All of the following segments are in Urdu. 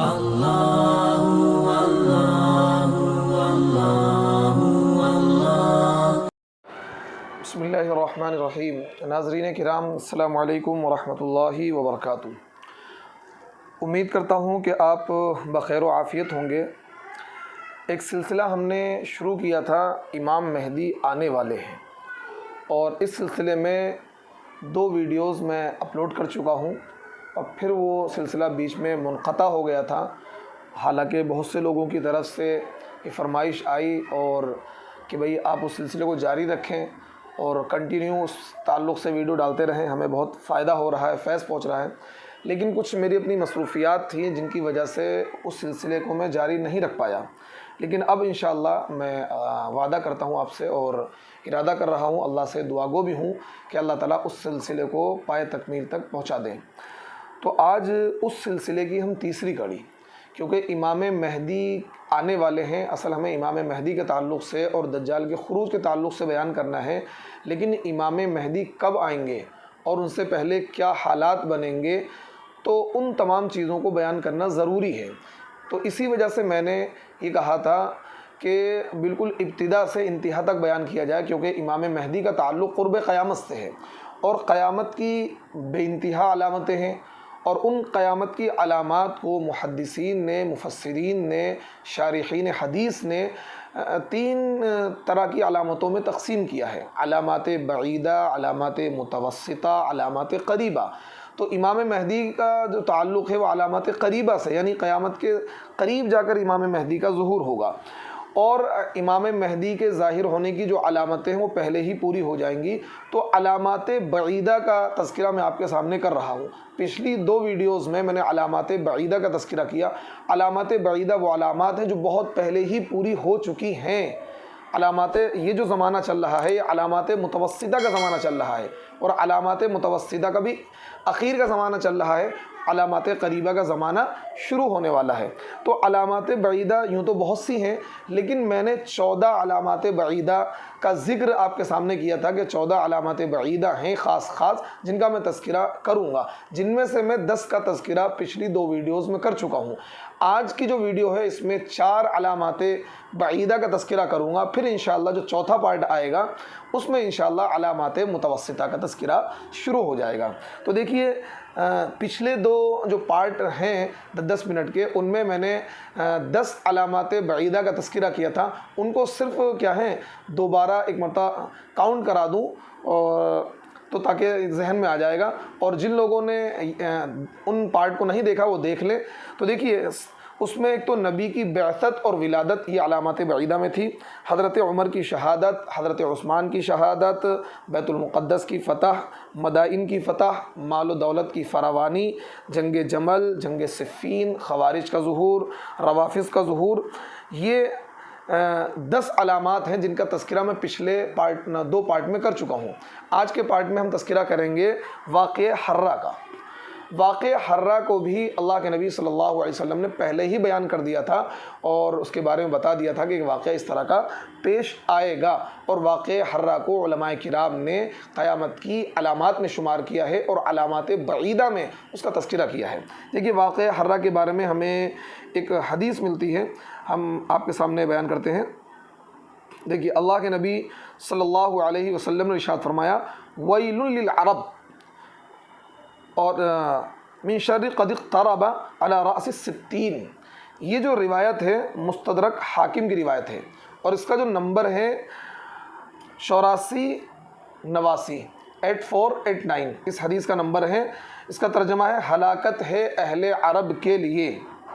بسم اللہ الرحمن الرحیم۔ ناظرین کرام، السلام علیکم ورحمۃ اللہ وبرکاتہ۔ امید کرتا ہوں کہ آپ بخیر و عافیت ہوں گے۔ ایک سلسلہ ہم نے شروع کیا تھا، امام مہدی آنے والے ہیں، اور اس سلسلے میں 2 ویڈیوز میں اپلوڈ کر چکا ہوں، اور پھر وہ سلسلہ بیچ میں منقطع ہو گیا تھا۔ حالانکہ بہت سے لوگوں کی طرف سے یہ فرمائش آئی اور کہ بھئی آپ اس سلسلے کو جاری رکھیں اور کنٹینیو اس تعلق سے ویڈیو ڈالتے رہیں، ہمیں بہت فائدہ ہو رہا ہے، فیض پہنچ رہا ہے۔ لیکن کچھ میری اپنی مصروفیات تھیں جن کی وجہ سے اس سلسلے کو میں جاری نہیں رکھ پایا۔ لیکن اب انشاءاللہ میں وعدہ کرتا ہوں آپ سے، اور ارادہ کر رہا ہوں، اللہ سے دعا گو بھی ہوں کہ اللہ تعالیٰ اس سلسلے کو پائے تکمیل تک پہنچا دیں۔ تو آج اس سلسلے کی ہم تیسری کڑی، کیونکہ امام مہدی آنے والے ہیں، اصل ہمیں امام مہدی کے تعلق سے اور دجال کے خروج کے تعلق سے بیان کرنا ہے، لیکن امام مہدی کب آئیں گے اور ان سے پہلے کیا حالات بنیں گے، تو ان تمام چیزوں کو بیان کرنا ضروری ہے۔ تو اسی وجہ سے میں نے یہ کہا تھا کہ بالکل ابتدا سے انتہا تک بیان کیا جائے، کیونکہ امام مہدی کا تعلق قرب قیامت سے ہے، اور قیامت کی بے انتہا علامتیں ہیں، اور ان قیامت کی علامات کو محدثین نے، مفسرین نے، شارحین حدیث نے 3 طرح کی علامتوں میں تقسیم کیا ہے: علامات بعیدہ، علامات متوسطہ، علامات قریبہ۔ تو امام مہدی کا جو تعلق ہے وہ علامات قریبہ سے، یعنی قیامت کے قریب جا کر امام مہدی کا ظہور ہوگا، اور امام مہدی کے ظاہر ہونے کی جو علامتیں ہیں وہ پہلے ہی پوری ہو جائیں گی۔ تو علامات بعیدہ کا تذکرہ میں آپ کے سامنے کر رہا ہوں۔ پچھلی 2 ویڈیوز میں نے علامات بعیدہ کا تذکرہ کیا۔ علامات بعیدہ وہ علامات ہیں جو بہت پہلے ہی پوری ہو چکی ہیں۔ علامات، یہ جو زمانہ چل رہا ہے، یہ علامات متوسطہ کا زمانہ چل رہا ہے، اور علامات متوسطہ کا بھی اخیر کا زمانہ چل رہا ہے، علامات قریبہ کا زمانہ شروع ہونے والا ہے۔ تو علامات بعیدہ یوں تو بہت سی ہیں، لیکن میں نے 14 علامات بعیدہ کا ذکر آپ کے سامنے کیا تھا کہ 14 علامات بعیدہ ہیں خاص جن کا میں تذکرہ کروں گا، جن میں سے میں 10 کا تذکرہ پچھلی 2 ویڈیوز میں کر چکا ہوں۔ آج کی جو ویڈیو ہے اس میں 4 علامات بعیدہ کا تذکرہ کروں گا، پھر انشاءاللہ جو چوتھا پارٹ آئے گا اس میں انشاءاللہ علامات متوسطہ کا تذکرہ شروع ہو جائے گا۔ تو دیکھیے، پچھلے 2 جو پارٹ ہیں 10 منٹ کے، ان میں نے 10 علامات بعیدہ کا تذکرہ کیا تھا۔ ان کو صرف کیا ہے، دوبارہ ایک مرتبہ کاؤنٹ کرا دوں، اور تو تاکہ ذہن میں آ جائے گا، اور جن لوگوں نے ان پارٹ کو نہیں دیکھا وہ دیکھ لیں۔ تو دیکھیے، اس میں ایک تو نبی کی بعثت اور ولادت، یہ علامات بعیدہ میں تھی، حضرت عمر کی شہادت، حضرت عثمان کی شہادت، بیت المقدس کی فتح، مدائن کی فتح، مال و دولت کی فراوانی، جنگ جمل، جنگ صفین، خوارج کا ظہور، روافض کا ظہور، یہ 10 علامات ہیں جن کا تذکرہ میں پچھلے 2 پارٹ میں کر چکا ہوں۔ آج کے پارٹ میں ہم تذکرہ کریں گے واقعہ حرہ کا۔ واقعہ حرہ کو بھی اللہ کے نبی صلی اللہ علیہ وسلم نے پہلے ہی بیان کر دیا تھا، اور اس کے بارے میں بتا دیا تھا کہ واقعہ اس طرح کا پیش آئے گا، اور واقعہ حرہ کو علماء کرام نے قیامت کی علامات میں شمار کیا ہے، اور علامات بعیدہ میں اس کا تذکرہ کیا ہے۔ دیکھیے، واقعہ حرہ کے بارے میں ہمیں ایک حدیث ملتی ہے، ہم آپ کے سامنے بیان کرتے ہیں۔ دیکھیے، اللہ کے نبی صلی اللہ علیہ وسلم نے ارشاد فرمایا: ویل للعرب، اور من شر قد اقترب علی رأس 60۔ یہ جو روایت ہے مستدرک حاکم کی روایت ہے، اور اس کا جو نمبر ہے 8489، 8489 اس حدیث کا نمبر ہے۔ اس کا ترجمہ ہے: ہلاکت ہے اہل عرب کے لیے،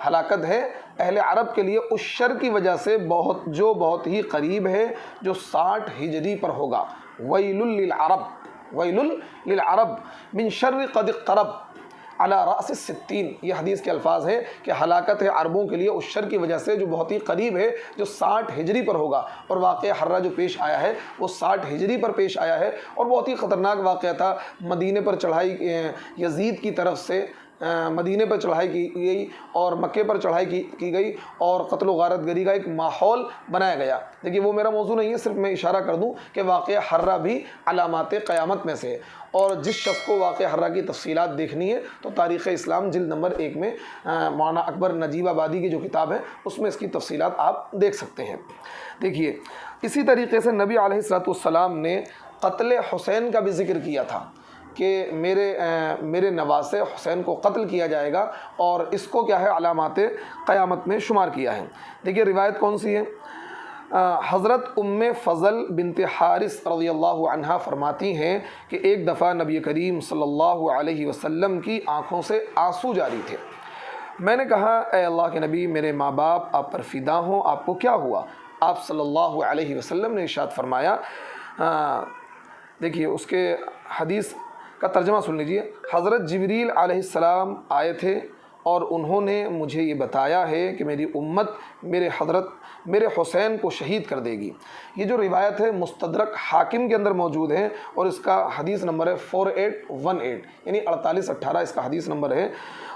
ہلاکت ہے اہل عرب کے لیے اس شر کی وجہ سے جو بہت ہی قریب ہے، جو 60 ہجری پر ہوگا۔ ویل للعرب، ویل للعرب من شر قد اقترب علی رأس 60۔ یہ حدیث کے الفاظ ہیں کہ ہلاکت ہے عربوں کے لیے اس شر کی وجہ سے جو بہت ہی قریب ہے، جو 60 ہجری پر ہوگا۔ اور واقعہ حرہ جو پیش آیا ہے وہ 60 ہجری پر پیش آیا ہے، اور بہت ہی خطرناک واقعہ تھا۔ مدینے پر چڑھائی یزید کی طرف سے مدینے پر چڑھائی کی گئی اور مکے پر چڑھائی کی گئی اور قتل و غارت گری کا ایک ماحول بنایا گیا۔ دیکھیے وہ میرا موضوع نہیں ہے، صرف میں اشارہ کر دوں کہ واقعہ حرہ بھی علامات قیامت میں سے ہے، اور جس شخص کو واقعہ حرہ کی تفصیلات دیکھنی ہے تو تاریخ اسلام جلد نمبر 1 میں مولانا اکبر نجیب آبادی کی جو کتاب ہے اس میں اس کی تفصیلات آپ دیکھ سکتے ہیں۔ دیکھیے اسی طریقے سے نبی علیہ الصلوۃ والسلام نے قتل حسین کا بھی ذکر کیا تھا کہ میرے نواسے حسین کو قتل کیا جائے گا، اور اس کو کیا ہے علامات قیامت میں شمار کیا ہے۔ دیکھیے روایت کون سی ہے؟ حضرت ام فضل بنت حارث رضی اللہ عنہا فرماتی ہیں کہ ایک دفعہ نبی کریم صلی اللہ علیہ وسلم کی آنکھوں سے آنسو جاری تھے۔ میں نے کہا اے اللہ کے نبی، میرے ماں باپ آپ پر فدا ہوں، آپ کو کیا ہوا؟ آپ صلی اللہ علیہ وسلم نے ارشاد فرمایا، دیکھیے اس کے حدیث کا ترجمہ سن لیجئے۔ حضرت جبریل علیہ السلام آئے تھے اور انہوں نے مجھے یہ بتایا ہے کہ میری امت میرے حسین کو شہید کر دے گی۔ یہ جو روایت ہے مستدرک حاکم کے اندر موجود ہے اور اس کا حدیث نمبر ہے 4818، یعنی 4818 اس کا حدیث نمبر ہے،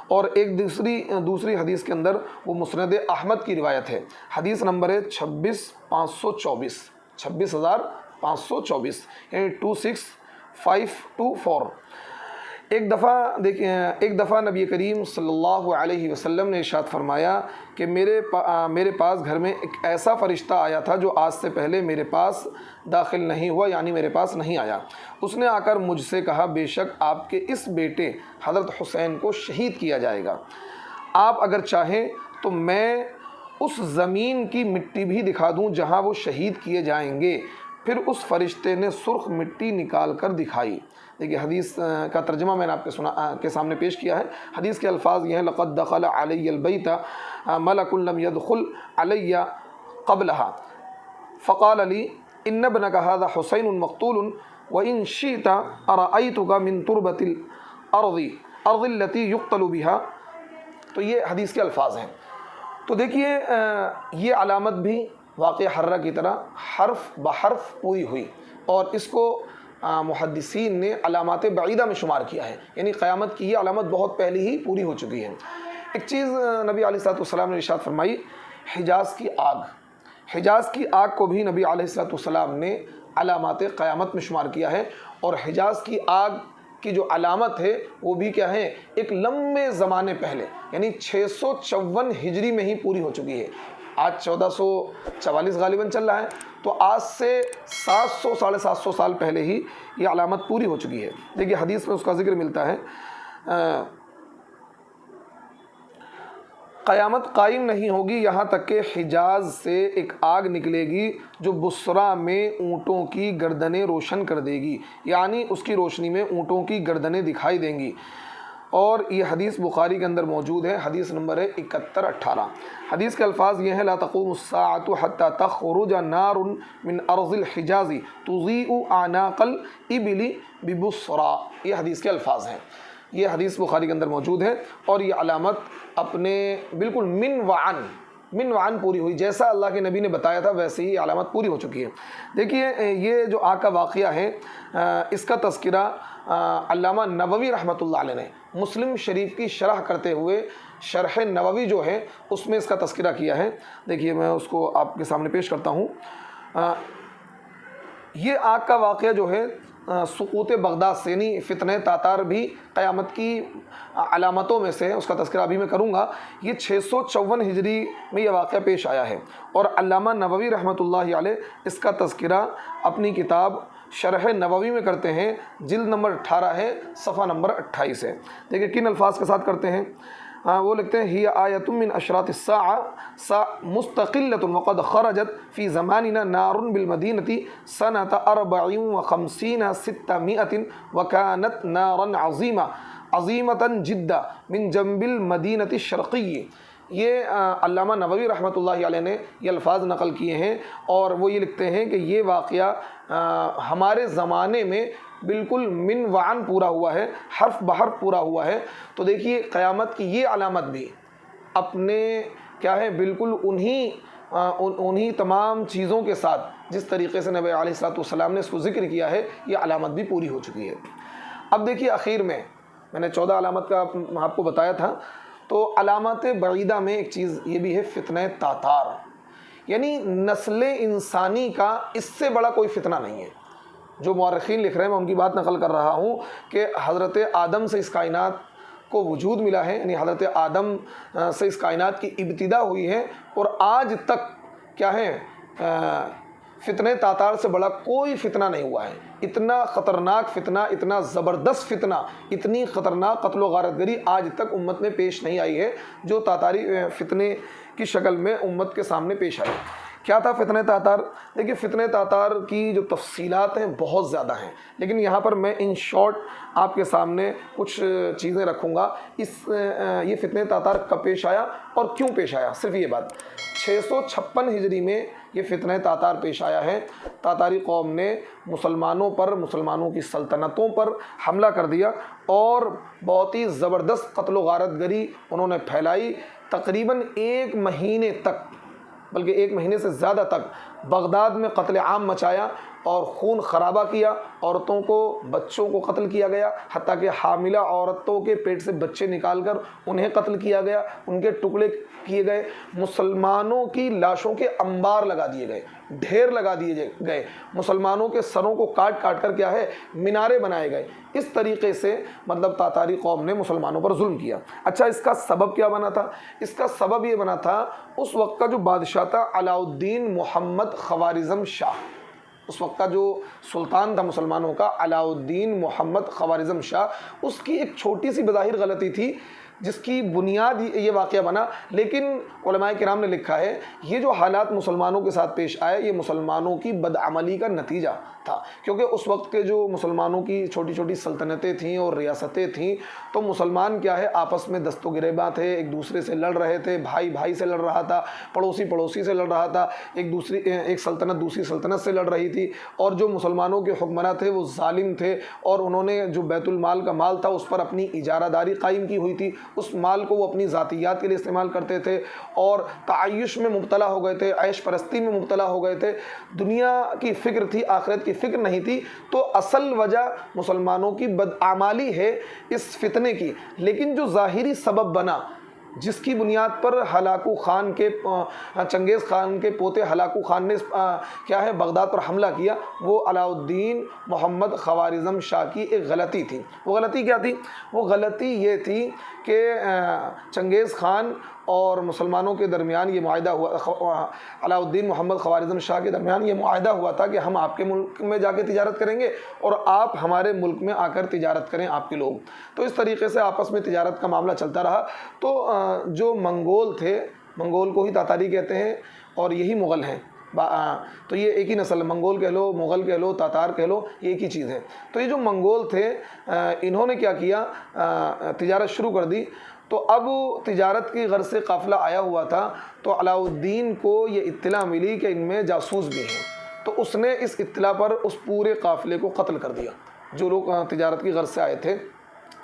اور ایک دوسری حدیث کے اندر وہ مسند احمد کی روایت ہے، حدیث نمبر ہے 26524، 26524، یعنی 26524۔ ایک دفعہ نبی کریم صلی اللہ علیہ وسلم نے ارشاد فرمایا کہ میرے پاس گھر میں ایک ایسا فرشتہ آیا تھا جو آج سے پہلے میرے پاس داخل نہیں ہوا، یعنی میرے پاس نہیں آیا۔ اس نے آ کر مجھ سے کہا بے شک آپ کے اس بیٹے حضرت حسین کو شہید کیا جائے گا، آپ اگر چاہیں تو میں اس زمین کی مٹی بھی دکھا دوں جہاں وہ شہید کیے جائیں گے۔ پھر اس فرشتے نے سرخ مٹی نکال کر دکھائی۔ دیکھیے حدیث کا ترجمہ میں نے آپ کے سامنے پیش کیا ہے۔ حدیث کے الفاظ یہ ہیں، لقد دخل علی البیت ملک لم يدخل علی قبلها فقال لی ان ابنک هذا حسین مقتول وان شئت ارأیتک من تربۃ الارض التي يقتل بها۔ تو یہ حدیث کے الفاظ ہیں۔ تو دیکھیے یہ علامت بھی واقعہ حرہ کی طرح حرف بحرف پوری ہوئی، اور اس کو محدثین نے علامات بعیدہ میں شمار کیا ہے، یعنی قیامت کی یہ علامت بہت پہلے ہی پوری ہو چکی ہے۔ ایک چیز نبی علیہ الصلوۃ والسلام نے ارشاد فرمائی، حجاز کی آگ کو بھی نبی علیہ الصلوۃ والسلام نے علامات قیامت میں شمار کیا ہے، اور حجاز کی آگ کی جو علامت ہے وہ بھی کیا ہے، ایک لمبے زمانے پہلے یعنی 654 ہجری میں ہی پوری ہو چکی ہے۔ آج 1444 غالباً چل رہا ہے، تو آج سے 700 ساڑھے 700 سال پہلے ہی یہ علامت پوری ہو چکی ہے۔ دیکھیے حدیث میں اس کا ذکر ملتا ہے، قیامت قائم نہیں ہوگی یہاں تک کہ حجاز سے ایک آگ نکلے گی جو بصرہ میں اونٹوں کی گردنیں روشن کر دے گی، یعنی اس کی روشنی میں اونٹوں کی گردنیں دکھائی دیں گی، اور یہ حدیث بخاری کے اندر موجود ہے، حدیث نمبر ہے 7118۔ حدیث کے الفاظ یہ ہیں، لا تقوم الساعة حتى تخرج نار من ارض الحجاز تضيء اعناق الابل ببصرى۔ یہ حدیث کے الفاظ ہیں، یہ حدیث بخاری کے اندر موجود ہے، اور یہ علامت اپنے بالکل من وعن پوری ہوئی، جیسا اللہ کے نبی نے بتایا تھا ویسے ہی علامت پوری ہو چکی ہے۔ دیکھیے یہ جو آگ کا واقعہ ہے اس کا تذکرہ علامہ نووی رحمۃ اللہ علیہ نے مسلم شریف کی شرح کرتے ہوئے شرح نووی جو ہے اس میں اس کا تذکرہ کیا ہے۔ دیکھیے میں اس کو آپ کے سامنے پیش کرتا ہوں۔ یہ آگ کا واقعہ جو ہے سقوط بغداد سے، یعنی فتنہ تاتار بھی قیامت کی علامتوں میں سے، اس کا تذکرہ ابھی میں کروں گا۔ یہ 654 ہجری میں یہ واقعہ پیش آیا ہے، اور علامہ نووی رحمۃ اللہ علیہ اس کا تذکرہ اپنی کتاب شرح نووی میں کرتے ہیں، جلد نمبر 18 ہے، صفحہ نمبر 28 ہے۔ دیکھیں کن الفاظ کے ساتھ کرتے ہیں، وہ لکھتے ہیں، ہی آیۃ من اشراط الساعہ مستقلۃ وقد خرجت فی زماننا نار بالمدینۃ سنۃ 54 600 وکانت نارا عظیمۃ جدا من جنب المدینۃ الشرقی۔ یہ علامہ نووی رحمۃ اللہ علیہ نے یہ الفاظ نقل کیے ہیں، اور وہ یہ لکھتے ہیں کہ یہ واقعہ ہمارے زمانے میں بالکل من وعن پورا ہوا ہے، حرف بحرف پورا ہوا ہے۔ تو دیکھیے قیامت کی یہ علامت بھی اپنے کیا ہے، بالکل انہی تمام چیزوں کے ساتھ جس طریقے سے نبی علیہ الصلوۃ والسلام نے اس کو ذکر کیا ہے، یہ علامت بھی پوری ہو چکی ہے۔ اب دیکھیے آخر میں میں نے 14 علامت کا آپ کو بتایا تھا. تو علامات بعیدہ میں ایک چیز یہ بھی ہے فتنہ تاتار، یعنی نسل انسانی کا اس سے بڑا کوئی فتنہ نہیں ہے. جو مورخین لکھ رہے ہیں میں ان کی بات نقل کر رہا ہوں کہ حضرت آدم سے اس کائنات کو وجود ملا ہے، یعنی حضرت آدم سے اس کائنات کی ابتدا ہوئی ہے، اور آج تک کیا ہے فتنہ تاتار سے بڑا کوئی فتنہ نہیں ہوا ہے. اتنا خطرناک فتنہ، اتنا زبردست فتنہ، اتنی خطرناک قتل و غارت گری آج تک امت میں پیش نہیں آئی ہے جو تاتاری فتنے کی شکل میں امت کے سامنے پیش آئی. کیا تھا فتنہ تاتار؟ دیکھیے فتنہ تاتار کی جو تفصیلات ہیں بہت زیادہ ہیں، لیکن یہاں پر میں ان شارٹ آپ کے سامنے کچھ چیزیں رکھوں گا. یہ فتنہ تاتار کب پیش آیا اور کیوں پیش آیا، صرف یہ بات. 656 ہجری میں یہ فتنہ تاتار پیش آیا ہے. تاتاری قوم نے مسلمانوں پر، مسلمانوں کی سلطنتوں پر حملہ کر دیا اور بہت ہی زبردست قتل و غارت گری انہوں نے پھیلائی. تقریباً 1 مہینے تک، بلکہ 1 مہینے سے زیادہ تک بغداد میں قتل عام مچایا اور خون خرابہ کیا. عورتوں کو، بچوں کو قتل کیا گیا، حتیٰ کہ حاملہ عورتوں کے پیٹ سے بچے نکال کر انہیں قتل کیا گیا، ان کے ٹکڑے کیے گئے. مسلمانوں کی لاشوں کے انبار لگا دیے گئے، ڈھیر لگا دیے گئے. مسلمانوں کے سروں کو کاٹ کاٹ کر کیا ہے مینارے بنائے گئے. اس طریقے سے مطلب تاتاری قوم نے مسلمانوں پر ظلم کیا. اچھا، اس کا سبب کیا بنا تھا؟ اس کا سبب یہ بنا تھا اس وقت کا جو بادشاہ تھا علاء الدین محمد خوارزم شاہ. اس وقت کا جو سلطان تھا مسلمانوں کا علاء الدین محمد خوارزم شاہ، اس کی ایک چھوٹی سی بظاہر غلطی تھی جس کی بنیاد یہ واقعہ بنا. لیکن علماء کرام نے لکھا ہے یہ جو حالات مسلمانوں کے ساتھ پیش آئے یہ مسلمانوں کی بدعملی کا نتیجہ تھا، کیونکہ اس وقت کے جو مسلمانوں کی چھوٹی چھوٹی سلطنتیں تھیں اور ریاستیں تھیں تو مسلمان کیا ہے آپس میں دست و گریباں تھے، ایک دوسرے سے لڑ رہے تھے، بھائی بھائی سے لڑ رہا تھا، پڑوسی پڑوسی سے لڑ رہا تھا، ایک سلطنت دوسری سلطنت سے لڑ رہی تھی. اور جو مسلمانوں کے حکمراں تھے وہ ظالم تھے اور انہوں نے جو بیت المال کا مال تھا اس پر اپنی اجارہ داری قائم کی ہوئی تھی. اس مال کو وہ اپنی ذاتیات کے لیے استعمال کرتے تھے اور تعیش میں مبتلا ہو گئے تھے، عیش پرستی میں مبتلا ہو گئے تھے. دنیا کی فکر تھی، آخرت کی فکر نہیں تھی. تو اصل وجہ مسلمانوں کی بدعمالی ہے اس فتنے کی. لیکن جو ظاہری سبب بنا، جس کی بنیاد پر ہلاکو خان کے چنگیز خان کے پوتے ہلاکو خان نے کیا ہے بغداد پر حملہ کیا، وہ علاء الدین محمد خوارزم شاہ کی ایک غلطی تھی. وہ غلطی کیا تھی؟ وہ غلطی یہ تھی کہ چنگیز خان اور مسلمانوں کے درمیان یہ معاہدہ ہوا، علاء الدین محمد خوارزم شاہ کے درمیان یہ معاہدہ ہوا تھا کہ ہم آپ کے ملک میں جا کے تجارت کریں گے اور آپ ہمارے ملک میں آ کر تجارت کریں، آپ کے لوگ. تو اس طریقے سے آپس میں تجارت کا معاملہ چلتا رہا. تو جو منگول تھے، منگول کو ہی تاتاری کہتے ہیں اور یہی مغل ہیں. تو یہ ایک ہی نسل، منگول کہہ لو، مغل کہہ لو، تاتار کہہ لو، یہ ایک ہی چیز ہے. تو یہ جو منگول تھے انہوں نے کیا کیا، تجارت شروع کر دی. تو اب تجارت کی غرض سے قافلہ آیا ہوا تھا تو علاء الدین کو یہ اطلاع ملی کہ ان میں جاسوس بھی ہیں. تو اس نے اس اطلاع پر اس پورے قافلے کو قتل کر دیا جو لوگ تجارت کی غرض سے آئے تھے،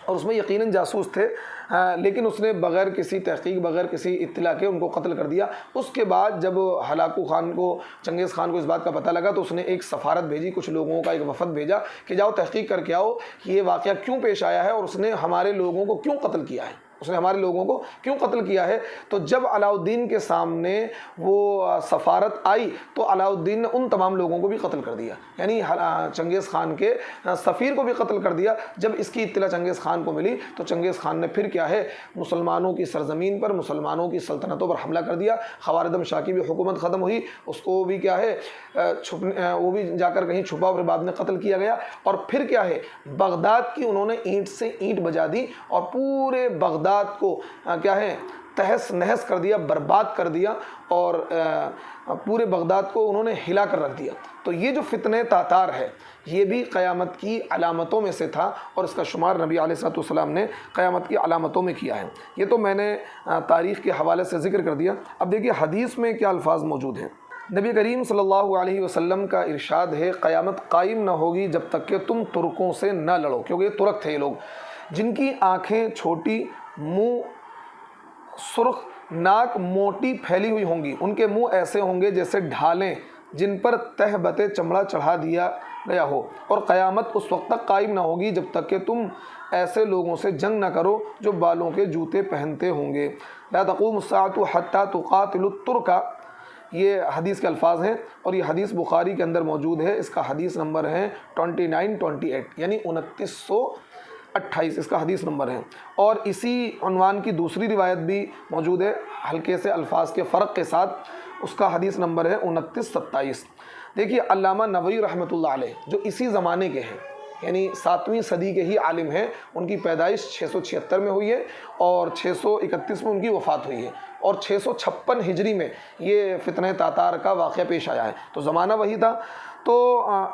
اور اس میں یقیناً جاسوس تھے. لیکن اس نے بغیر کسی تحقیق، بغیر کسی اطلاع کے ان کو قتل کر دیا. اس کے بعد جب ہلاکو خان کو، چنگیز خان کو اس بات کا پتہ لگا تو اس نے ایک سفارت بھیجی، کچھ لوگوں کا ایک وفد بھیجا کہ جاؤ تحقیق کر کے آؤ کہ یہ واقعہ کیوں پیش آیا ہے اور اس نے ہمارے لوگوں کو کیوں قتل کیا ہے، اس نے ہمارے لوگوں کو کیوں قتل کیا ہے. تو جب علاء الدین کے سامنے وہ سفارت آئی تو علاء الدین نے ان تمام لوگوں کو بھی قتل کر دیا، یعنی چنگیز خان کے سفیر کو بھی قتل کر دیا. جب اس کی اطلاع چنگیز خان کو ملی تو چنگیز خان نے پھر کیا ہے مسلمانوں کی سرزمین پر، مسلمانوں کی سلطنتوں پر حملہ کر دیا. خوارزم شاہ کی بھی حکومت ختم ہوئی، اس کو بھی کیا ہے وہ بھی جا کر کہیں چھپا اور بعد میں قتل کیا گیا. اور پھر کیا ہے بغداد کی انہوں نے اینٹ سے اینٹ بجا دی اور پورے بغداد کو کیا ہے تہس نہس کر دیا، برباد کر دیا اور پورے بغداد کو انہوں نے ہلا کر رکھ دیا. تو یہ جو فتنہ تاتار ہے یہ بھی قیامت کی علامتوں میں سے تھا اور اس کا شمار نبی علیہ الصلوۃ والسلام نے قیامت کی علامتوں میں کیا ہے. یہ تو میں نے تاریخ کے حوالے سے ذکر کر دیا. اب دیکھیے حدیث میں کیا الفاظ موجود ہیں. نبی کریم صلی اللہ علیہ وسلم کا ارشاد ہے قیامت قائم نہ ہوگی جب تک کہ تم ترکوں سے نہ لڑو، کیونکہ یہ ترک تھے، یہ لوگ جن کی آنکھیں چھوٹی، منہ سرخ، ناک موٹی پھیلی ہوئی ہوں گی. ان کے منہ ایسے ہوں گے جیسے ڈھالیں جن پر تہبت چمڑا چڑھا دیا گیا ہو، اور قیامت اس وقت تک قائم نہ ہوگی جب تک کہ تم ایسے لوگوں سے جنگ نہ کرو جو بالوں کے جوتے پہنتے ہوں گے۔ لا تقوم الساعة حتى تقاتل الترک، یہ حدیث کے الفاظ ہیں، اور یہ حدیث بخاری کے اندر موجود ہے۔ اس کا حدیث نمبر ہے 2928، یعنی 2928 اس کا حدیث نمبر ہے۔ اور اسی عنوان کی دوسری روایت بھی موجود ہے ہلکے سے الفاظ کے فرق کے ساتھ، اس کا حدیث نمبر ہے 2927۔ دیکھیے علامہ نووی رحمۃ اللہ علیہ جو اسی زمانے کے ہیں، یعنی 7ویں صدی کے ہی عالم ہیں، ان کی پیدائش 676 میں ہوئی ہے اور 631 میں ان کی وفات ہوئی ہے، اور 656 ہجری میں یہ فتنہ تاتار کا واقعہ پیش آیا ہے، تو زمانہ وہی تھا۔ تو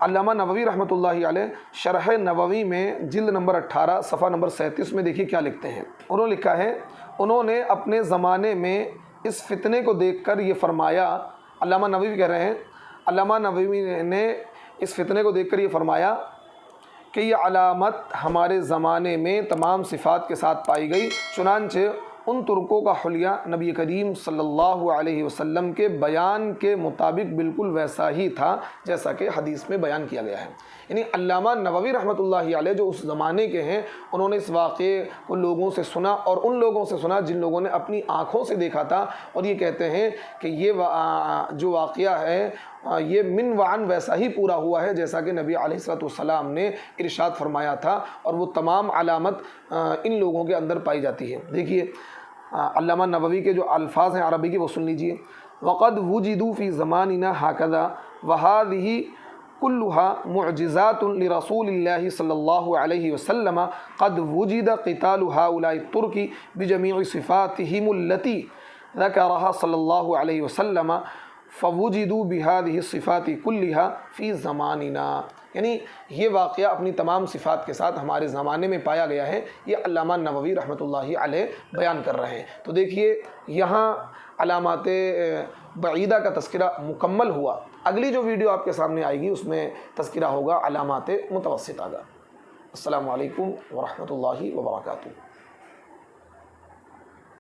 علامہ نووی رحمۃ اللہ علیہ شرح نووی میں جلد نمبر 18 صفحہ نمبر 37 میں دیکھیے کیا لکھتے ہیں۔ انہوں نے لکھا ہے، انہوں نے اپنے زمانے میں اس فتنے کو دیکھ کر یہ فرمایا، علامہ نووی کہہ رہے ہیں، علامہ نووی نے اس فتنے کو دیکھ کر یہ فرمایا کہ یہ علامت ہمارے زمانے میں تمام صفات کے ساتھ پائی گئی، چنانچہ ان ترکوں کا حلیہ نبی کریم صلی اللہ علیہ وسلم کے بیان کے مطابق بالکل ویسا ہی تھا جیسا کہ حدیث میں بیان کیا گیا ہے۔ یعنی علامہ نووی رحمۃ اللہ علیہ جو اس زمانے کے ہیں، انہوں نے اس واقعے کو لوگوں سے سنا، اور ان لوگوں سے سنا جن لوگوں نے اپنی آنکھوں سے دیکھا تھا، اور یہ کہتے ہیں کہ یہ جو واقعہ ہے یہ من وعن ویسا ہی پورا ہوا ہے جیسا کہ نبی علیہ السلام نے ارشاد فرمایا تھا، اور وہ تمام علامت ان لوگوں کے اندر پائی جاتی ہے۔ دیکھیے علامہ نووی کے جو الفاظ ہیں عربی کے وہ سن لیجئے۔ وقد وجدوا فی زماننا ہکذا وہذہ كلها معجزات لرسول اللہ صلی اللہ علیہ وسلم قد وجد قتال هؤلاء الترک بجمیع صفاتهم التي ذکرها صلی اللہ علیہ وسلم فوجدوا بهذه الصفات كلها في زماننا، یعنی یہ واقعہ اپنی تمام صفات کے ساتھ ہمارے زمانے میں پایا گیا ہے، یہ علامہ نووی رحمۃ اللہ علیہ بیان کر رہے ہیں۔ تو دیکھیے یہاں علامات بعیدہ کا تذکرہ مکمل ہوا۔ اگلی جو ویڈیو آپ کے سامنے آئے گی اس میں تذکرہ ہوگا علامات متوسطہ کا۔ السلام علیکم ورحمۃ اللہ وبرکاتہ۔